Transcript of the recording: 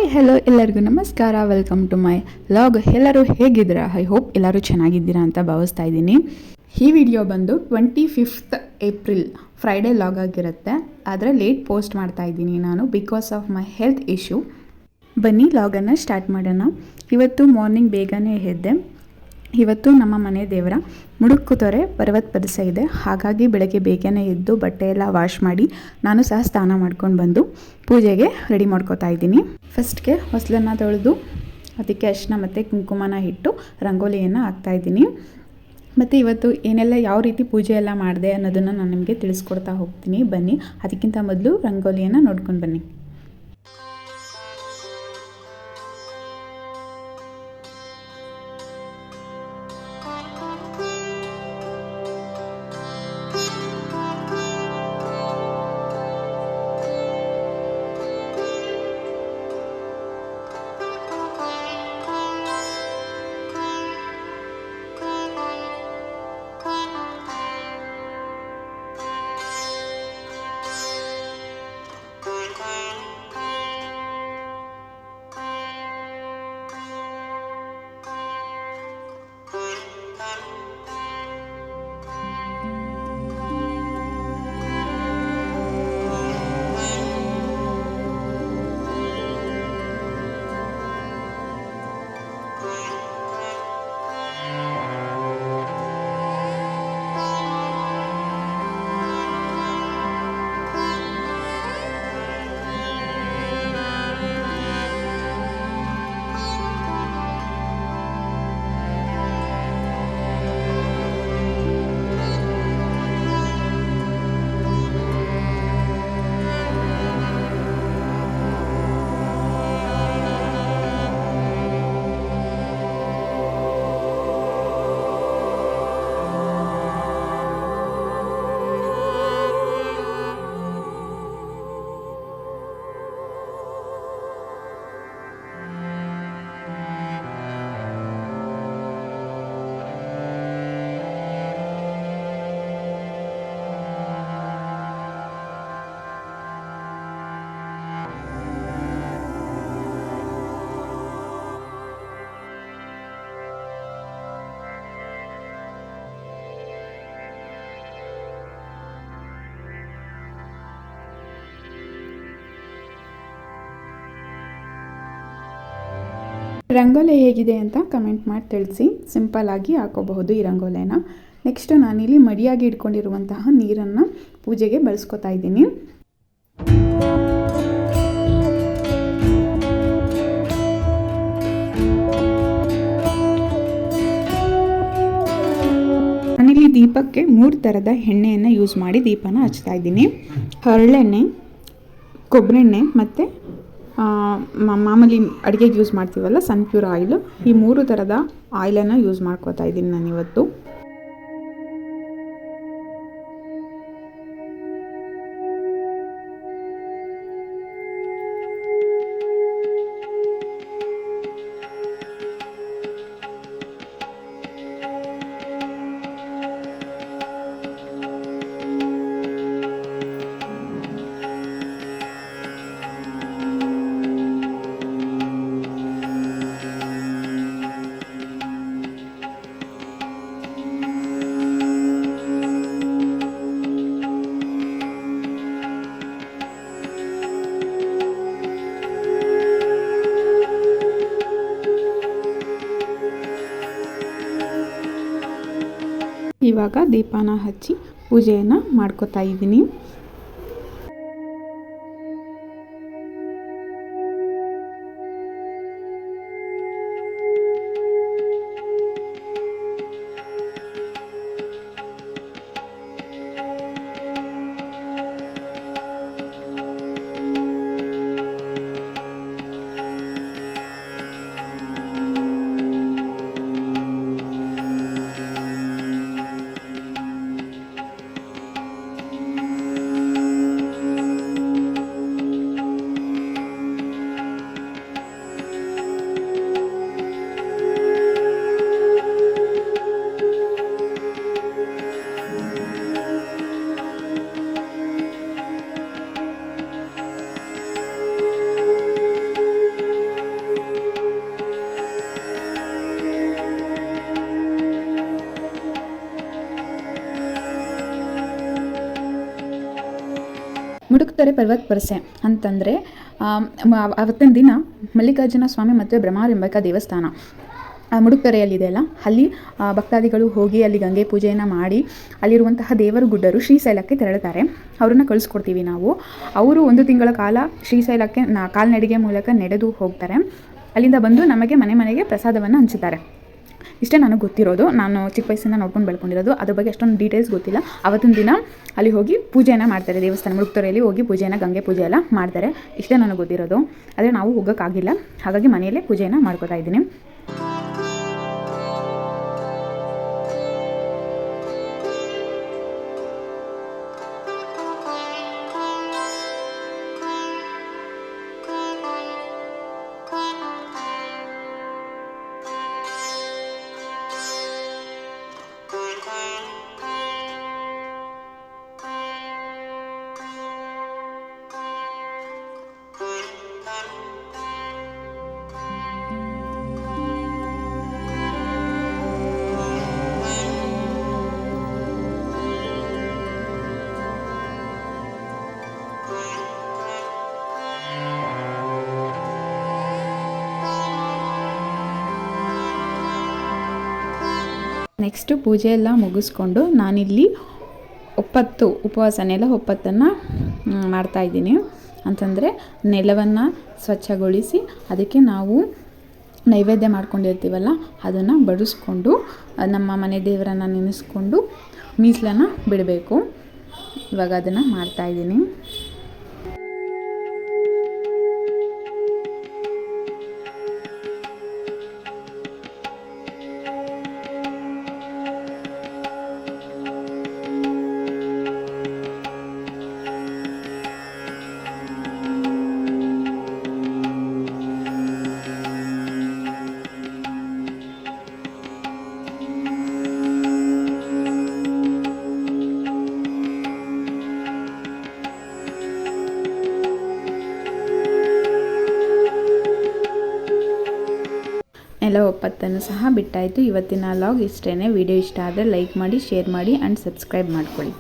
Hi hello ಎಲ್ಲರಿಗೂ ನಮಸ್ಕಾರ, welcome to my vlog. ಎಲ್ಲರೂ ಹೇಗಿದ್ದೀರಾ? ಐ ಹೋಪ್ ಎಲ್ಲರೂ ಚೆನ್ನಾಗಿದ್ದೀರಾ ಅಂತ ಭಾವಿಸ್ತಾ ಇದ್ದೀನಿ. ಈ ವಿಡಿಯೋ ಬಂದು 25th ಏಪ್ರಿಲ್ ಫ್ರೈಡೇ ವ್ಲಾಗ್ ಆಗಿರುತ್ತೆ. ಆದರೆ ಲೇಟ್ ಪೋಸ್ಟ್ ಮಾಡ್ತಾ ಇದ್ದೀನಿ ನಾನು because of my health issue. ಬನ್ನಿ ವ್ಲಾಗನ್ನು ಸ್ಟಾರ್ಟ್ ಮಾಡೋಣ. ಇವತ್ತು ಮಾರ್ನಿಂಗ್ ಬೇಗನೆ ಎದ್ದೆ. ಇವತ್ತು ನಮ್ಮ ಮನೆ ದೇವರ ಮುಡುಕುತೊರೆ ಪರ್ವತ ಪರಿಸ ಇದೆ. ಹಾಗಾಗಿ ಬೆಳಗ್ಗೆ ಬೇಗನೆ ಎದ್ದು ಬಟ್ಟೆ ಎಲ್ಲ ವಾಶ್ ಮಾಡಿ ನಾನು ಸಹ ಸ್ನಾನ ಮಾಡ್ಕೊಂಡು ಬಂದು ಪೂಜೆಗೆ ರೆಡಿ ಮಾಡ್ಕೋತಾ ಇದ್ದೀನಿ. ಫಸ್ಟ್ಗೆ ಹೊಸಲನ್ನು ತೊಳೆದು ಅದಕ್ಕೆ ಅರಿಶಿನ ಮತ್ತು ಕುಂಕುಮನ ಇಟ್ಟು ರಂಗೋಲಿಯನ್ನು ಹಾಕ್ತಾಯಿದ್ದೀನಿ. ಮತ್ತು ಇವತ್ತು ಏನೆಲ್ಲ ಯಾವ ರೀತಿ ಪೂಜೆ ಎಲ್ಲ ಮಾಡಿದೆ ಅನ್ನೋದನ್ನು ನಾನು ನಿಮಗೆ ತಿಳಿಸ್ಕೊಡ್ತಾ ಹೋಗ್ತೀನಿ. ಬನ್ನಿ, ಅದಕ್ಕಿಂತ ಮೊದಲು ರಂಗೋಲಿಯನ್ನು ನೋಡ್ಕೊಂಡು ಬನ್ನಿ. ರಂಗೋಲಿ ಹೇಗಿದೆ ಅಂತ ಕಮೆಂಟ್ ಮಾಡಿ ತಿಳಿಸಿ. ಸಿಂಪಲ್ಲಾಗಿ ಹಾಕೋಬಹುದು ಈ ರಂಗೋಲಿನ. ನೆಕ್ಸ್ಟ್ ನಾನಿಲ್ಲಿ ಮಡಿಯಾಗಿ ಇಟ್ಕೊಂಡಿರುವಂತಹ ನೀರನ್ನು ಪೂಜೆಗೆ ಬಳಸ್ಕೊತಾ ಇದ್ದೀನಿ. ನಾನಿಲ್ಲಿ ದೀಪಕ್ಕೆ 3 ಥರದ ಎಣ್ಣೆಯನ್ನು ಯೂಸ್ ಮಾಡಿ ದೀಪನ ಹಚ್ತಾ ಇದ್ದೀನಿ. ಹರಳೆಣ್ಣೆ, ಕೊಬ್ಬರೆಣ್ಣೆ ಮತ್ತು ಮಾಮೂಲಿ ಅಡುಗೆಗೆ ಯೂಸ್ ಮಾಡ್ತೀವಲ್ಲ ಸನ್ಪ್ಯೂರ್ ಆಯಿಲು, ಈ 3 ಥರದ ಆಯಿಲನ್ನು ಯೂಸ್ ಮಾಡ್ಕೋತಾ ಇದ್ದೀನಿ ನಾನಿವತ್ತು. ಇವಾಗ ದೀಪನ ಹಚ್ಚಿ ಪೂಜೆಯನ್ನು ಮಾಡ್ಕೋತಾ ಇದ್ದೀನಿ. ಮುಡುಕ್ತೊರೆ ಪರ್ವತ ಪರಸೆ ಅಂತಂದರೆ ಅವತ್ತಿನ ದಿನ ಮಲ್ಲಿಕಾರ್ಜುನ ಸ್ವಾಮಿ ಮತ್ತು ಭ್ರಮರಾಂಬಿಕಾ ದೇವಸ್ಥಾನ ಮುಡುಕ್ತೊರೆಯಲ್ಲಿದೆ ಅಲ್ಲ, ಅಲ್ಲಿ ಭಕ್ತಾದಿಗಳು ಹೋಗಿ ಅಲ್ಲಿ ಗಂಗೆ ಪೂಜೆಯನ್ನು ಮಾಡಿ ಅಲ್ಲಿರುವಂತಹ ದೇವರು ಗುಡ್ಡರು ಶ್ರೀಶೈಲಕ್ಕೆ ತೆರಳುತ್ತಾರೆ. ಅವರನ್ನು ಕಳಿಸ್ಕೊಡ್ತೀವಿ ನಾವು. ಅವರು 1 ತಿಂಗಳ ಕಾಲ ಶ್ರೀಶೈಲಕ್ಕೆ ಕಾಲ್ನಡಿಗೆ ಮೂಲಕ ನಡೆದು ಹೋಗ್ತಾರೆ. ಅಲ್ಲಿಂದ ಬಂದು ನಮಗೆ ಮನೆ ಮನೆಗೆ ಪ್ರಸಾದವನ್ನು ಹಂಚುತ್ತಾರೆ. ಇಷ್ಟೇ ನನಗೆ ಗೊತ್ತಿರೋದು. ನಾನು ಚಿಕ್ಕ ವಯಸ್ಸಿಂದ ನೋಡ್ಕೊಂಡು ಬೆಳ್ಕೊಂಡಿರೋದು. ಅದ್ರ ಬಗ್ಗೆ ಅಷ್ಟೊಂದು ಡೀಟೇಲ್ಸ್ ಗೊತ್ತಿಲ್ಲ. ಅವತ್ತಿನ ದಿನ ಅಲ್ಲಿ ಹೋಗಿ ಪೂಜೆಯನ್ನು ಮಾಡ್ತಾರೆ. ದೇವಸ್ಥಾನ ಮುಡುಕ್ತೊರೆಯಲ್ಲಿ ಹೋಗಿ ಪೂಜೆಯನ್ನು, ಗಂಗೆ ಪೂಜೆ ಎಲ್ಲ ಮಾಡ್ತಾರೆ. ಇಷ್ಟೇ ನನಗೆ ಗೊತ್ತಿರೋದು. ಆದರೆ ನಾವು ಹೋಗೋಕ್ಕಾಗಿಲ್ಲ, ಹಾಗಾಗಿ ಮನೆಯಲ್ಲೇ ಪೂಜೆಯನ್ನು ಮಾಡ್ಕೊತಾ ಇದ್ದೀನಿ. ನೆಕ್ಸ್ಟು ಪೂಜೆ ಎಲ್ಲ ಮುಗಿಸ್ಕೊಂಡು ನಾನಿಲ್ಲಿ ಒಪ್ಪತ್ತನ್ನು ಮಾಡ್ತಾಯಿದ್ದೀನಿ. ಅಂತಂದರೆ ನೆಲವನ್ನು ಸ್ವಚ್ಛಗೊಳಿಸಿ ಅದಕ್ಕೆ ನಾವು ನೈವೇದ್ಯ ಮಾಡ್ಕೊಂಡಿರ್ತೀವಲ್ಲ ಅದನ್ನು ಬಡಿಸ್ಕೊಂಡು ನಮ್ಮ ಮನೆ ದೇವರನ್ನು ನೆನೆಸ್ಕೊಂಡು ಮೀಸಲನ್ನು ಬಿಡಬೇಕು. ಇವಾಗ ಅದನ್ನು ಮಾಡ್ತಾಯಿದ್ದೀನಿ. ಎಲ್ಲ ಒಪ್ಪತ್ತನ್ನು ಸಹ ಬಿಟ್ಟಾಯಿತು. ಇವತ್ತಿನ ವ್ಲಾಗ್ ಇಷ್ಟೇ. ವಿಡಿಯೋ ಇಷ್ಟ ಆದರೆ ಲೈಕ್ ಮಾಡಿ, ಶೇರ್ ಮಾಡಿ ಆ್ಯಂಡ್ ಸಬ್ಸ್ಕ್ರೈಬ್ ಮಾಡ್ಕೊಳ್ಳಿ.